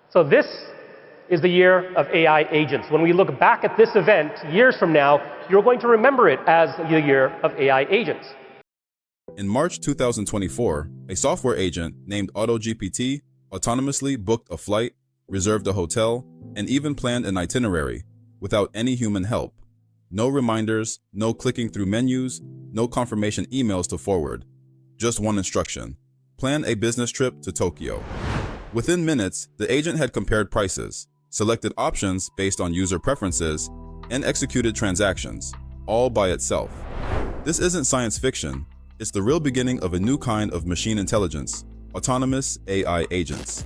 So this is the year of AI agents. When we look back at this event years from now, you're going to remember it as the year of AI agents. In March 2024, a software agent named AutoGPT autonomously booked a flight, reserved a hotel, and even planned an itinerary without any human help. No reminders, no clicking through menus, no confirmation emails to forward. Just one instruction: plan a business trip to Tokyo. Within minutes, the agent had compared prices, selected options based on user preferences, and executed transactions, all by itself. This isn't science fiction. It's the real beginning of a new kind of machine intelligence, autonomous AI agents.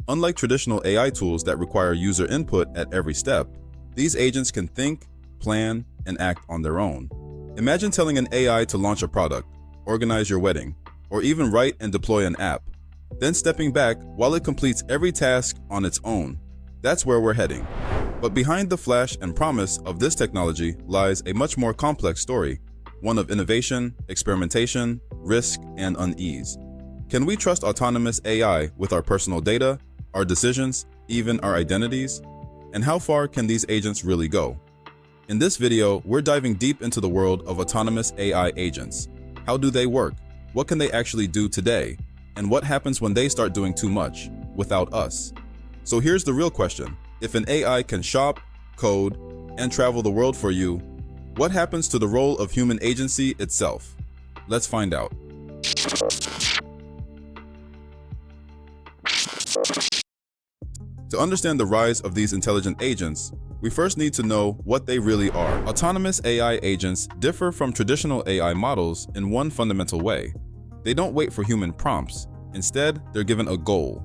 Unlike traditional AI tools that require user input at every step, these agents can think, plan, and act on their own. Imagine telling an AI to launch a product, organize your wedding, or even write and deploy an app, then stepping back while it completes every task on its own. That's where we're heading. But behind the flash and promise of this technology lies a much more complex story, one of innovation, experimentation, risk, and unease. Can we trust autonomous AI with our personal data, our decisions, even our identities? And how far can these agents really go? In this video, we're diving deep into the world of autonomous AI agents. How do they work? What can they actually do today? And what happens when they start doing too much, without us? So here's the real question. If an AI can shop, code, and travel the world for you, what happens to the role of human agency itself? Let's find out. To understand the rise of these intelligent agents, we first need to know what they really are. Autonomous AI agents differ from traditional AI models in one fundamental way. They don't wait for human prompts. Instead, they're given a goal,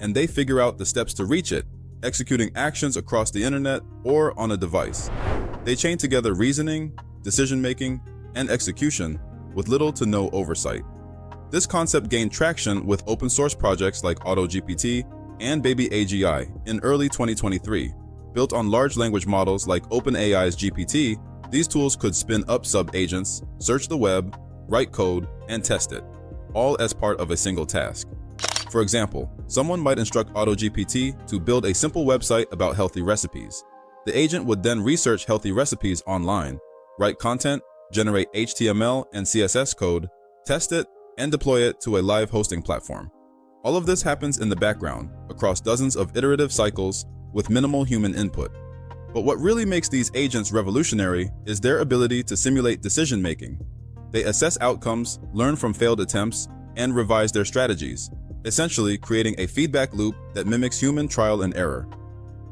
and they figure out the steps to reach it, executing actions across the internet or on a device. They chain together reasoning, decision-making, and execution with little to no oversight. This concept gained traction with open-source projects like AutoGPT and Baby AGI in early 2023. Built on large language models like OpenAI's GPT, these tools could spin up sub-agents, search the web, write code, and test it, all as part of a single task. For example, someone might instruct AutoGPT to build a simple website about healthy recipes. The agent would then research healthy recipes online, write content, generate HTML and CSS code, test it, and deploy it to a live hosting platform. All of this happens in the background, across dozens of iterative cycles with minimal human input. But what really makes these agents revolutionary is their ability to simulate decision-making. They assess outcomes, learn from failed attempts, and revise their strategies, essentially creating a feedback loop that mimics human trial and error.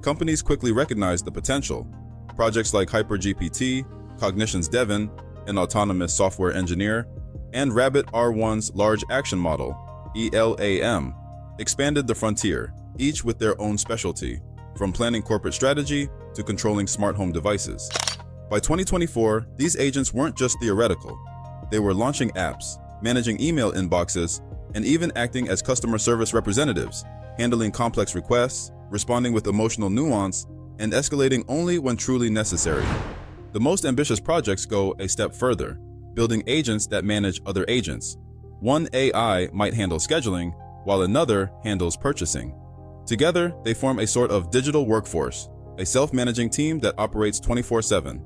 Companies quickly recognize the potential. Projects like HyperGPT, Cognition's Devin, an autonomous software engineer, and Rabbit R1's Large Action Model, ELAM, expanded the frontier, each with their own specialty, from planning corporate strategy to controlling smart home devices. By 2024, these agents weren't just theoretical. They were launching apps, managing email inboxes, and even acting as customer service representatives, handling complex requests, responding with emotional nuance, and escalating only when truly necessary. The most ambitious projects go a step further, building agents that manage other agents. One AI might handle scheduling, while another handles purchasing. Together, they form a sort of digital workforce, a self-managing team that operates 24/7.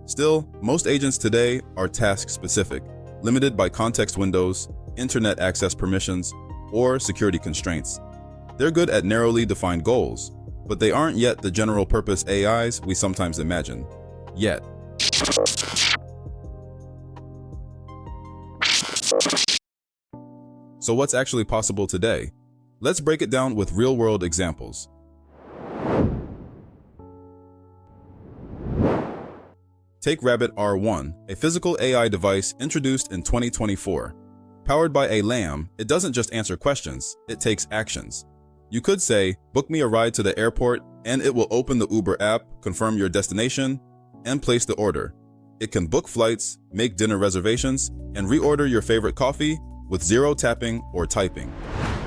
Still, most agents today are task-specific, limited by context windows, internet access permissions, or security constraints. They're good at narrowly defined goals, but they aren't yet the general-purpose AIs we sometimes imagine. Yet. So what's actually possible today? Let's break it down with real-world examples. Take Rabbit R1, a physical AI device introduced in 2024. Powered by a LAM, it doesn't just answer questions, it takes actions. You could say, book me a ride to the airport, and it will open the Uber app, confirm your destination, and place the order. It can book flights, make dinner reservations, and reorder your favorite coffee with zero tapping or typing.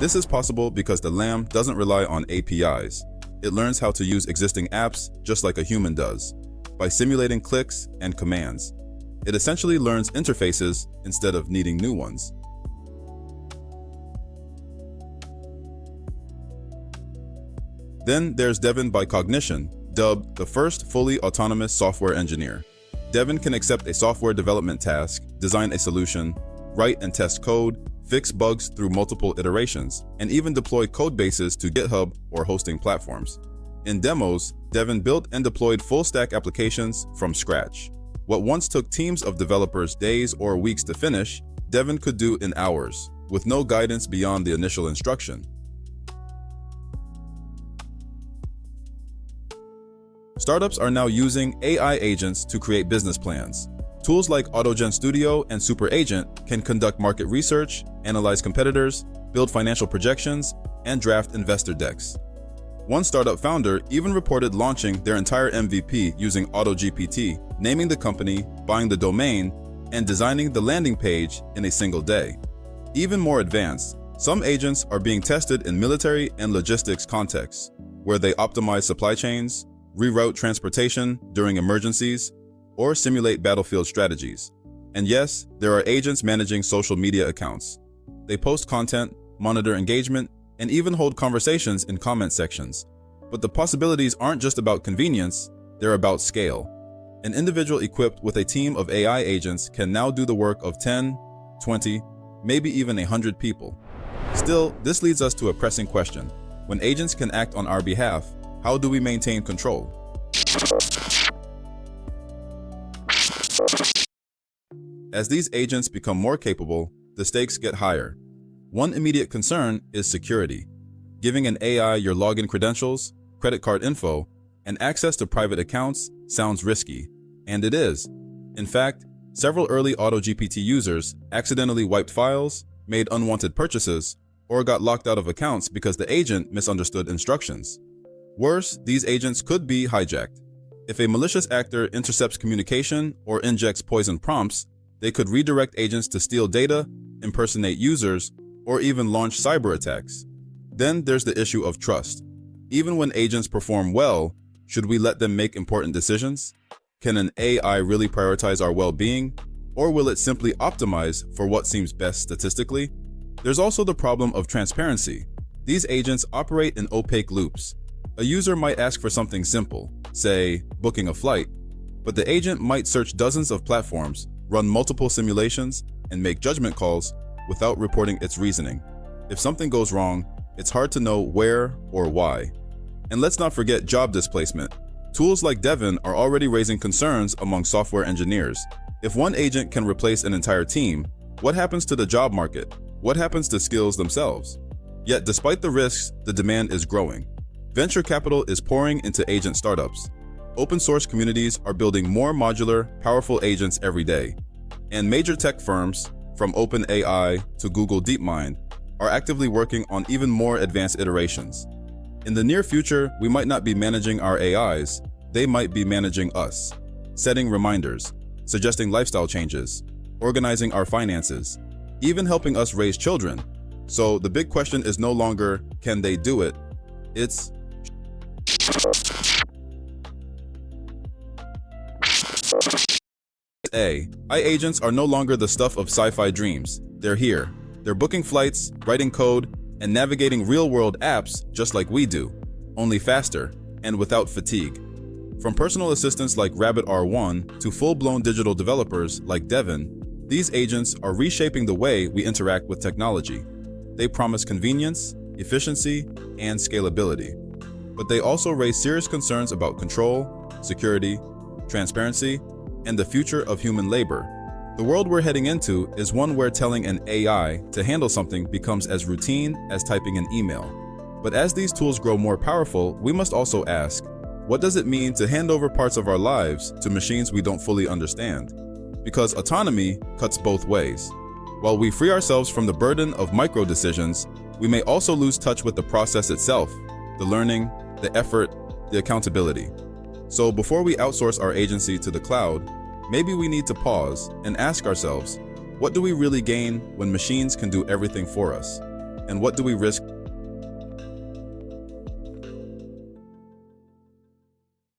This is possible because the LAM doesn't rely on APIs. It learns how to use existing apps just like a human does, by simulating clicks and commands. It essentially learns interfaces instead of needing new ones. Then there's Devin by Cognition, dubbed the first fully autonomous software engineer. Devin can accept a software development task, design a solution, write and test code, fix bugs through multiple iterations, and even deploy code bases to GitHub or hosting platforms. In demos, Devin built and deployed full-stack applications from scratch. What once took teams of developers days or weeks to finish, Devin could do in hours, with no guidance beyond the initial instruction. Startups are now using AI agents to create business plans. Tools like AutoGPT Studio and Super Agent can conduct market research, analyze competitors, build financial projections, and draft investor decks. One startup founder even reported launching their entire MVP using AutoGPT, naming the company, buying the domain, and designing the landing page in a single day. Even more advanced, some agents are being tested in military and logistics contexts, where they optimize supply chains, reroute transportation during emergencies, or simulate battlefield strategies. And yes, there are agents managing social media accounts. They post content, monitor engagement, and even hold conversations in comment sections. But the possibilities aren't just about convenience, they're about scale. An individual equipped with a team of AI agents can now do the work of 10, 20, maybe even 100 people. Still, this leads us to a pressing question. When agents can act on our behalf, how do we maintain control? As these agents become more capable, the stakes get higher. One immediate concern is security. Giving an AI your login credentials, credit card info, and access to private accounts sounds risky, and it is. In fact, several early AutoGPT users accidentally wiped files, made unwanted purchases, or got locked out of accounts because the agent misunderstood instructions. Worse, these agents could be hijacked. If a malicious actor intercepts communication or injects poison prompts, they could redirect agents to steal data, impersonate users, or even launch cyber attacks. Then there's the issue of trust. Even when agents perform well, should we let them make important decisions? Can an AI really prioritize our well-being, or will it simply optimize for what seems best statistically? There's also the problem of transparency. These agents operate in opaque loops. A user might ask for something simple, say, booking a flight, but the agent might search dozens of platforms, run multiple simulations, and make judgment calls without reporting its reasoning. If something goes wrong, it's hard to know where or why. And let's not forget job displacement. Tools like Devin are already raising concerns among software engineers. If one agent can replace an entire team, what happens to the job market? What happens to skills themselves? Yet despite the risks, the demand is growing. Venture capital is pouring into agent startups. Open source communities are building more modular, powerful agents every day. And major tech firms, from OpenAI to Google DeepMind, are actively working on even more advanced iterations. In the near future, we might not be managing our AIs, they might be managing us, setting reminders, suggesting lifestyle changes, organizing our finances, even helping us raise children. So the big question is no longer, can they do it? It's AI agents are no longer the stuff of sci-fi dreams. They're here. They're booking flights, writing code, and navigating real-world apps just like we do, only faster and without fatigue. From personal assistants like Rabbit R1 to full-blown digital developers like Devin, these agents are reshaping the way we interact with technology. They promise convenience, efficiency, and scalability. But they also raise serious concerns about control, security, transparency, and the future of human labor. The world we're heading into is one where telling an AI to handle something becomes as routine as typing an email. But as these tools grow more powerful, we must also ask, what does it mean to hand over parts of our lives to machines we don't fully understand? Because autonomy cuts both ways. While we free ourselves from the burden of micro decisions, we may also lose touch with the process itself, the learning, the effort, the accountability. So before we outsource our agency to the cloud, maybe we need to pause and ask ourselves, what do we really gain when machines can do everything for us? And what do we risk